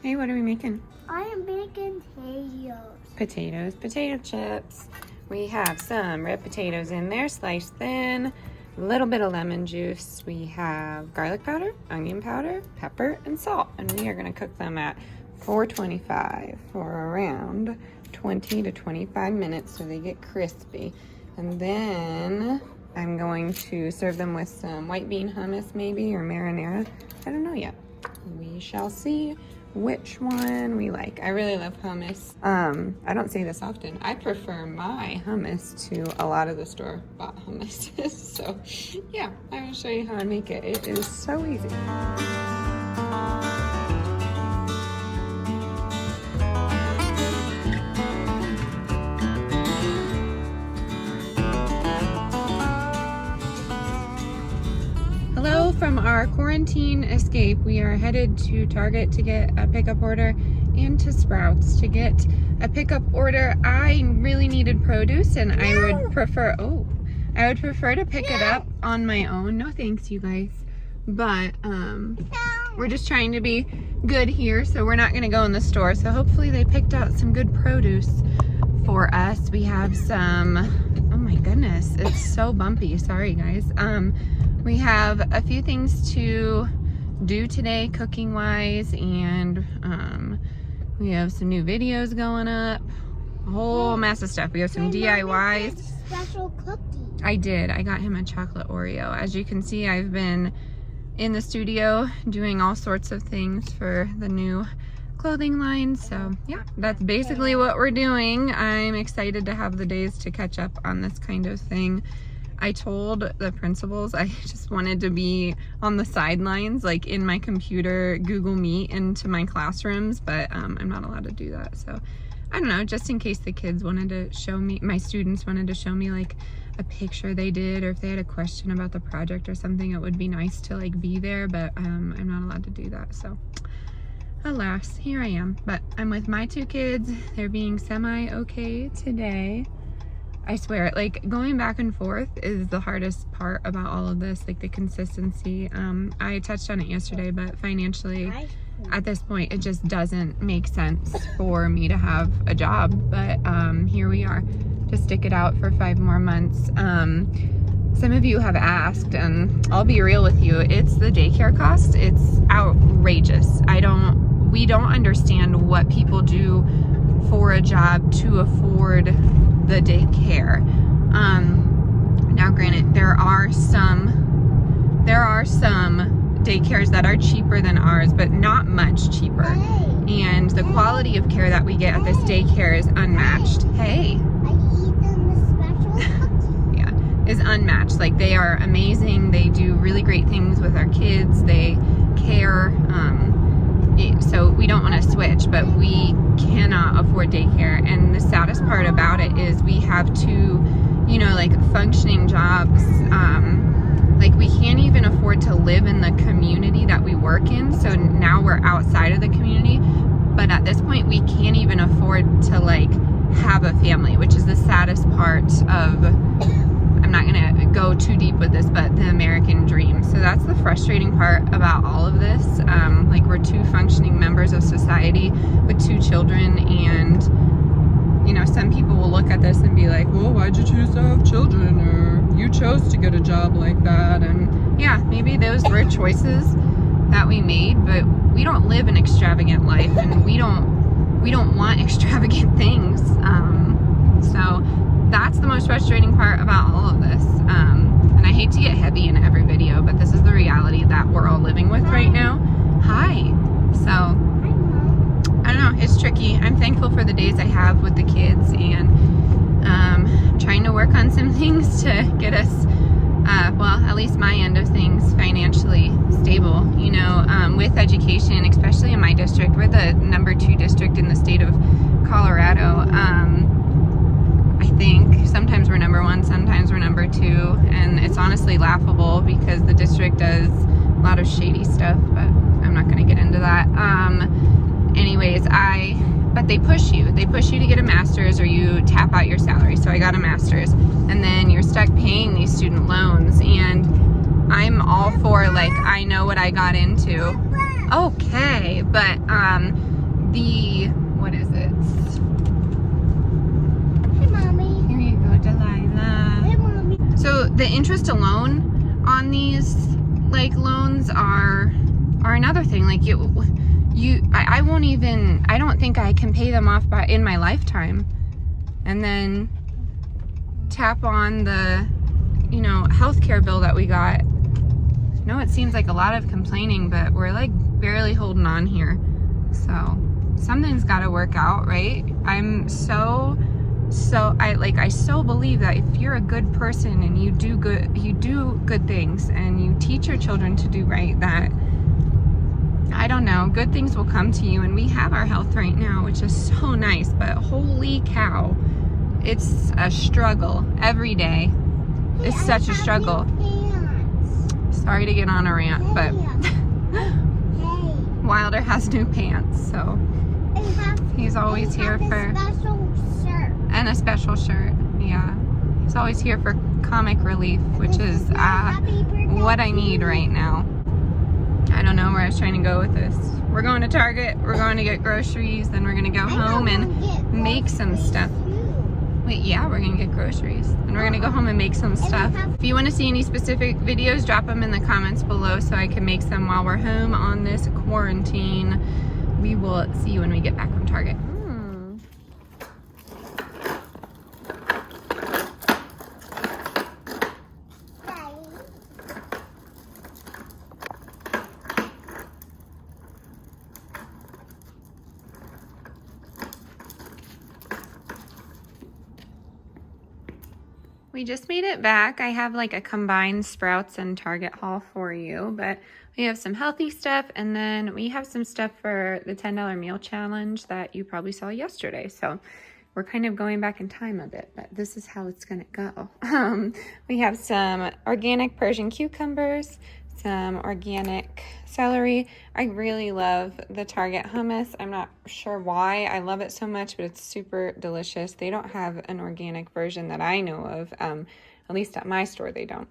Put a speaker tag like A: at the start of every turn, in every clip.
A: Hey, what are we making?
B: I am making potatoes.
A: Potato chips. We have some red potatoes in there, sliced thin, a little bit of lemon juice. We have garlic powder, onion powder, pepper, and salt. And we are gonna cook them at 425 for around 20 to 25 minutes so they get crispy. And then I'm going to serve them with some white bean hummus maybe, or marinara. I don't know yet. We shall see which one we like. I really love hummus. I don't say this often. I prefer my hummus to a lot of the store-bought hummus. So yeah, I will show you how I make it. It is so easy. Hello from our quarantine escape. We are headed to Target to get a pickup order and to Sprouts to get a pickup order. I really needed produce and I would prefer to pick it up on my own. No thanks, you guys. But we're just trying to be good here, so we're not gonna go in the store. So hopefully they picked out some good produce for us. We have some, oh my goodness, it's so bumpy. Sorry guys. We have a few things to do today cooking wise, and we have some new videos going up, a whole mess of stuff. We have some DIYs.
B: Special cookie.
A: I did. I got him a chocolate Oreo. As you can see, I've been in the studio doing all sorts of things for the new clothing line. So yeah, that's basically what we're doing. I'm excited to have the days to catch up on this kind of thing. I told the principals I just wanted to be on the sidelines, like in my computer, Google Meet into my classrooms, but I'm not allowed to do that. So I don't know, just in case the kids wanted to show me, my students wanted to show me like a picture they did, or if they had a question about the project or something, it would be nice to like be there, but I'm not allowed to do that. So alas, here I am. But I'm with my two kids. They're being semi-okay today. I swear, like going back and forth is the hardest part about all of this, like the consistency. I touched on it yesterday, but financially at this point, it just doesn't make sense for me to have a job. But here we are to stick it out for 5 more months. Some of you have asked, and I'll be real with you, it's the daycare cost. It's outrageous. We don't understand what people do for a job to afford the daycare. Now granted, there are some daycares that are cheaper than ours, but not much cheaper. And the quality of care that we get at this daycare is unmatched. Hey. Yeah, is unmatched. Like, they are amazing. They do really great things with our kids. They care. So we don't want to switch, but we cannot afford daycare. And the saddest part about it is we have two, you know, like functioning jobs. Like we can't even afford to live in the community that we work in. So now we're outside of the community, but at this point we can't even afford to like have a family, which is the saddest part of, I'm not gonna go too deep with this, but the American dream. So that's the frustrating part about all of this. Like we're two functioning members of society with 2 children, and you know, some people will look at this and be like, well, why'd you choose to have children? Or you chose to get a job like that. And yeah, maybe those were choices that we made, but we don't live an extravagant life, and we don't want extravagant things. So that's the most frustrating part about all of this. And I hate to get heavy in every video, but this is the reality that we're all living with right now. Hi. So I don't know, it's tricky. I'm thankful for the days I have with the kids, and trying to work on some things to get us, well, at least my end of things, financially stable. You know, with education, especially in my district, we're the #2 district in the state of Colorado. I think sometimes we're #1, sometimes we're #2, and it's honestly laughable because the district does a lot of shady stuff, but I'm not going to get into that. Anyways, but they push you to get a master's, or you tap out your salary. So I got a master's, and then you're stuck paying these student loans, and I'm all for, like, I know what I got into. Okay, but what is it?
B: Hey, Mommy.
A: Here you go, Delilah.
B: Hey, Mommy.
A: So the interest alone on these, like, loans are another thing. Like, I won't even, I don't think I can pay them off in my lifetime. And then tap on the, healthcare bill that we got. I know it seems like a lot of complaining, but we're like barely holding on here. So something's got to work out, right? I so believe that if you're a good person and you do good things and you teach your children to do right, that, I don't know, good things will come to you. And we have our health right now, which is so nice, but holy cow, it's a struggle every day. It's such a struggle. Sorry to get on a rant, but Wilder has new pants, so he's always here for a special shirt. Yeah, he's always here for comic relief, which is what I need right now. I don't know where I was trying to go with this. We're going to Target, we're going to get groceries, then we're going to go home and make some stuff. Wait, yeah, we're gonna get groceries and we're gonna go home and make some stuff. If you want to see any specific videos, drop them in the comments below so I can make some while we're home on this quarantine. We will see you when we get back from Target. We just made it back. I have like a combined Sprouts and Target haul for you, but we have some healthy stuff and then we have some stuff for the $10 meal challenge that you probably saw yesterday. So we're kind of going back in time a bit, but this is how it's gonna go. We have some organic Persian cucumbers, some organic celery. I really love the Target hummus. I'm not sure why I love it so much, but it's super delicious. They don't have an organic version that I know of. At least at my store, they don't.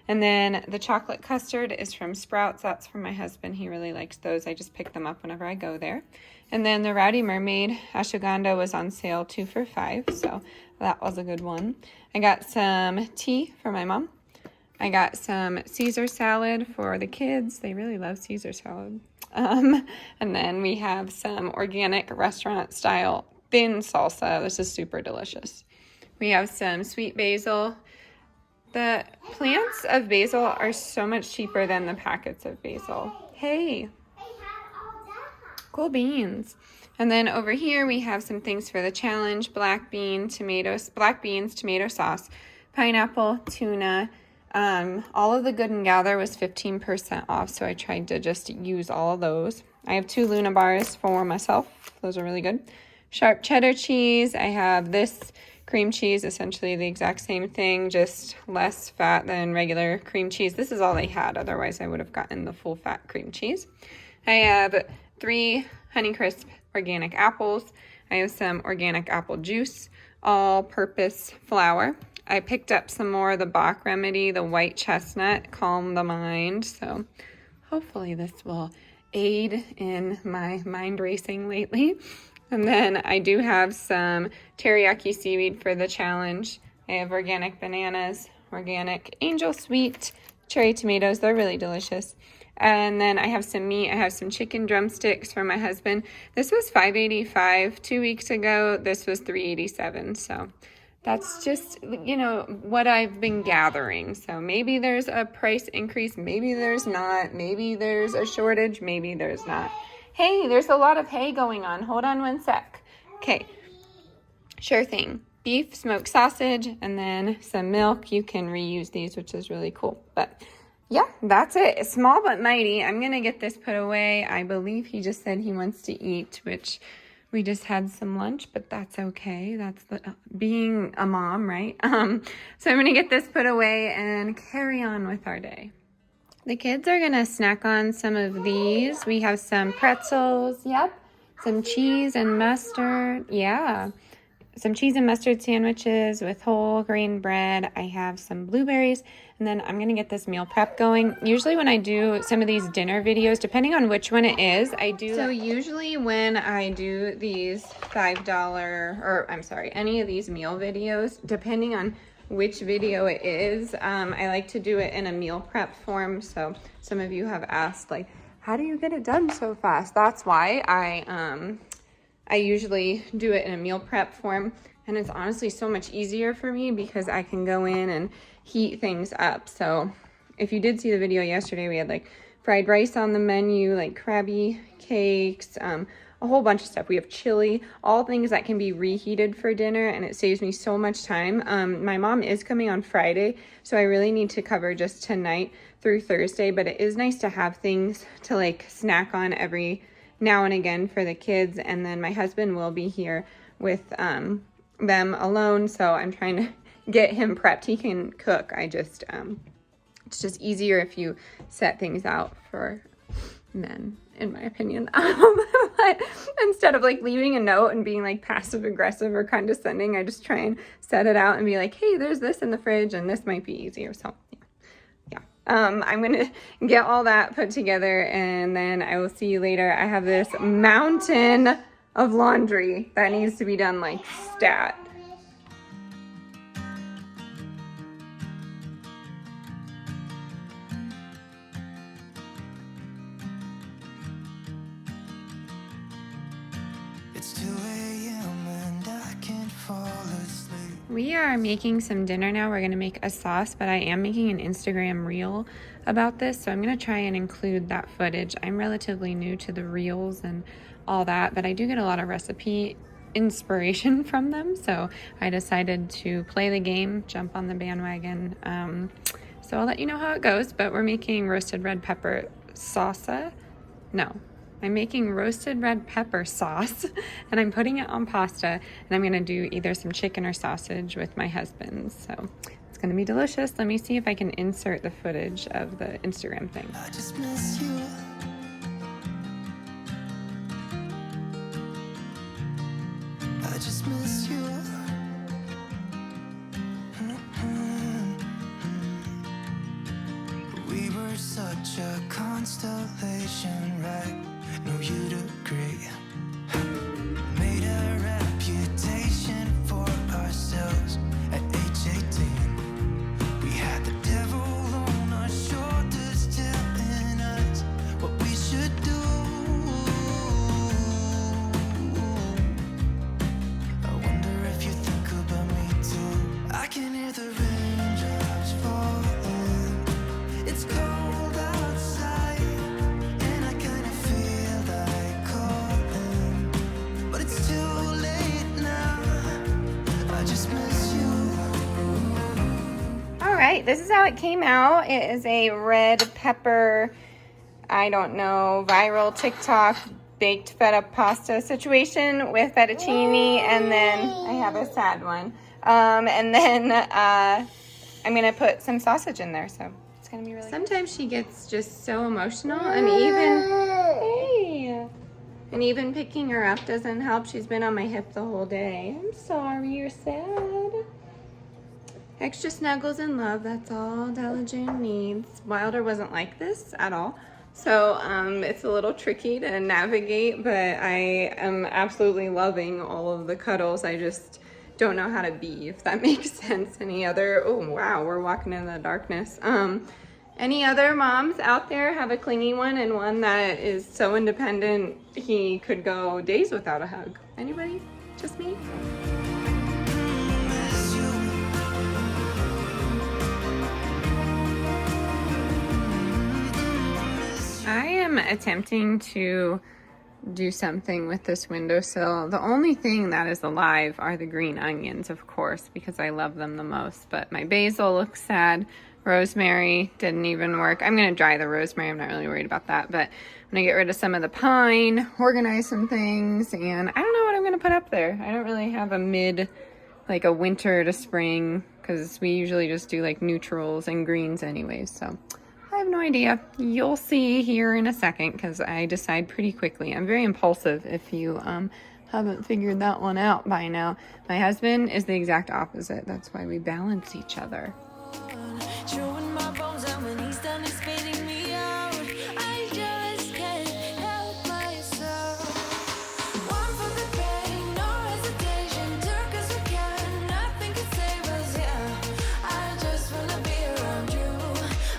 A: And then the chocolate custard is from Sprouts. That's from my husband. He really likes those. I just pick them up whenever I go there. And then the Rowdy Mermaid ashwagandha was on sale 2 for $5. So that was a good one. I got some tea for my mom. I got some Caesar salad for the kids. They really love Caesar salad. And then we have some organic restaurant style thin salsa. This is super delicious. We have some sweet basil. The plants of basil are so much cheaper than the packets of basil. Hey, cool beans. And then over here we have some things for the challenge: black beans, tomato sauce, pineapple, tuna. All of the Good and Gather was 15% off, so I tried to just use all of those. I have 2 Luna bars for myself. Those are really good. Sharp cheddar cheese. I have this cream cheese, essentially the exact same thing, just less fat than regular cream cheese. This is all they had, otherwise I would have gotten the full fat cream cheese. I have 3 Honeycrisp organic apples. I have some organic apple juice, all-purpose flour. I picked up some more of the Bach Remedy, the white chestnut, calm the mind. So hopefully this will aid in my mind racing lately. And then I do have some teriyaki seaweed for the challenge. I have organic bananas, organic angel sweet, cherry tomatoes. They're really delicious. And then I have some meat. I have some chicken drumsticks for my husband. This was $5.85 2 weeks ago. This was $3.87. So that's just, what I've been gathering. So maybe there's a price increase. Maybe there's not. Maybe there's a shortage. Maybe there's not. Hey, there's a lot of hay going on. Hold on one sec. Okay. Sure thing. Beef, smoked sausage, and then some milk. You can reuse these, which is really cool. But yeah, that's it. It's small but mighty. I'm going to get this put away. I believe he just said he wants to eat, which we just had some lunch, but that's okay. That's being a mom, right? So I'm going to get this put away and carry on with our day. The kids are going to snack on some of these. We have some pretzels. Yep. Some cheese and mustard. Yeah. some cheese and mustard sandwiches with whole grain bread. I have some blueberries, and then I'm gonna get this meal prep going. Usually when I do some of these dinner videos, depending on which one it is, I do. So usually when I do these any of these meal videos, depending on which video it is, I like to do it in a meal prep form. So some of you have asked, like, how do you get it done so fast? That's why I usually do it in a meal prep form, and it's honestly so much easier for me because I can go in and heat things up. So if you did see the video yesterday, we had like fried rice on the menu, like Krabby cakes, a whole bunch of stuff. We have chili, all things that can be reheated for dinner, and it saves me so much time. My mom is coming on Friday, so I really need to cover just tonight through Thursday, but it is nice to have things to like snack on every now and again for the kids. And then my husband will be here with them alone, so I'm trying to get him prepped. He can cook. It's just easier if you set things out for men, in my opinion. But instead of like leaving a note and being like passive aggressive or condescending, I just try and set it out and be like, hey, there's this in the fridge and this might be easier. So I'm gonna get all that put together, and then I will see you later. I have this mountain of laundry that needs to be done like stat.
C: It's 2 a.m. and I can't fall asleep.
A: We are making some dinner now. We're going to make a sauce, but I am making an Instagram reel about this, so I'm going to try and include that footage. I'm relatively new to the reels and all that, but I do get a lot of recipe inspiration from them, so I decided to play the game, jump on the bandwagon. So I'll let you know how it goes, but we're making roasted red pepper salsa. No. I'm making roasted red pepper sauce, and I'm putting it on pasta, and I'm gonna do either some chicken or sausage with my husband. So it's gonna be delicious. Let me see if I can insert the footage of the Instagram thing.
C: I just miss you. I just miss you. We were such a constellation, right? No, you'd agree. Made a reputation for ourselves at age 18. We had the devil on our shoulders telling us what we should do. I wonder if you think about me too. I can hear the raindrops falling. It's cold outside, and I kind of feel like calling, but it's too late now. I just miss you.
A: All right, this is how it came out. It is a red pepper, I don't know, viral TikTok baked feta pasta situation with fettuccine, and then I have a sad one. And then I'm gonna put some sausage in there, so it's gonna be really good. Sometimes she gets just so emotional, and even picking her up doesn't help. She's been on my hip the whole day. I'm sorry you're sad. Extra snuggles and love, that's all Della June needs. Wilder wasn't like this at all. So it's a little tricky to navigate, but I am absolutely loving all of the cuddles. I just don't know how to be, if that makes sense. Any other, oh wow, we're walking in the darkness. Any other moms out there have a clingy one and one that is so independent he could go days without a hug? Anybody? Just me? I am attempting to do something with this windowsill. The only thing that is alive are the green onions, of course, because I love them the most. But my basil looks sad. Rosemary didn't even work. I'm gonna dry the rosemary. I'm not really worried about that. But I'm gonna get rid of some of the pine, organize some things, and I don't know what I'm gonna put up there. I don't really have like a winter to spring, because we usually just do like neutrals and greens anyways. So I have no idea. You'll see here in a second, because I decide pretty quickly. I'm very impulsive, if you haven't figured that one out by now. My husband is the exact opposite. That's why we balance each other.
C: Chewing my bones out when he's done is spitting me out. I just can't help myself. One for the pain, no hesitation. Took us again, nothing can save us, yeah. I just wanna be around you.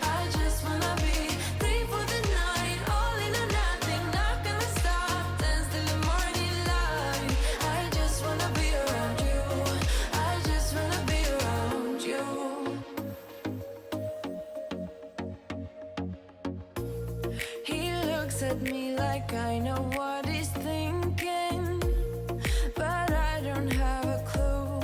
C: I just wanna be free for the night. All in or nothing, not gonna stop. Dance till the morning light. I just wanna be around you. I just wanna be around you. He looks at me like I know what he's thinking, but I don't have a clue.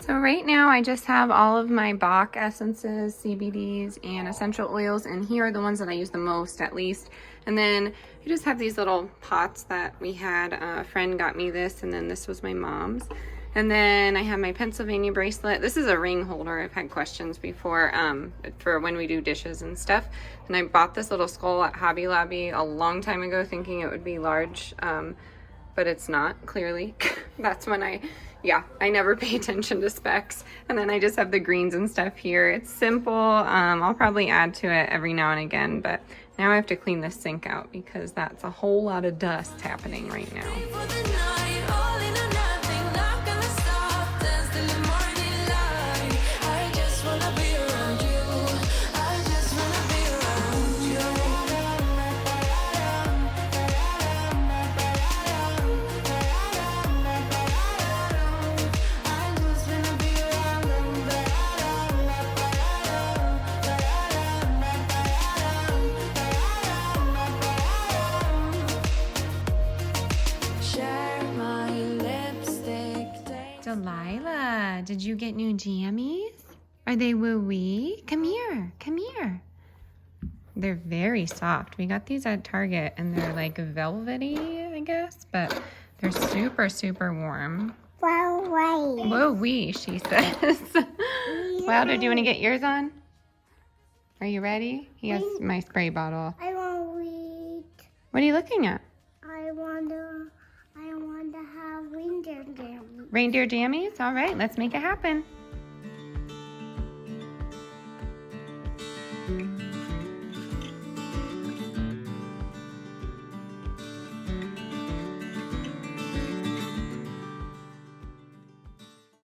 A: So right now I just have all of my Bach essences, CBDs, and essential oils, and here are the ones that I use the most at least. And then I just have these little pots that we had. A friend got me this, and then this was my mom's. And then I have my Pennsylvania bracelet. This is a ring holder. I've had questions before for when we do dishes and stuff. And I bought this little skull at Hobby Lobby a long time ago thinking it would be large, but it's not, clearly. That's when I never pay attention to specs. And then I just have the greens and stuff here. It's simple. I'll probably add to it every now and again, but now I have to clean this sink out because that's a whole lot of dust happening right now.
C: Free for the night, all in or nothing, not gonna stop. Dance till the morning light. I just wanna be around you. I just wanna be around you. I just wanna be share my lipstick.
A: Delilah, did you get new jammies? Are they woo-wee? Come here, come here. They're very soft. We got these at Target and they're like velvety, I guess, but they're super, super warm.
B: Wow, right.
A: Woo-wee, she says. Wilder, do you want to get yours on? Are you ready? He has my spray bottle.
B: I want to read.
A: What are you looking at?
B: I want to have reindeer games.
A: Reindeer jammies? All right, let's make it happen.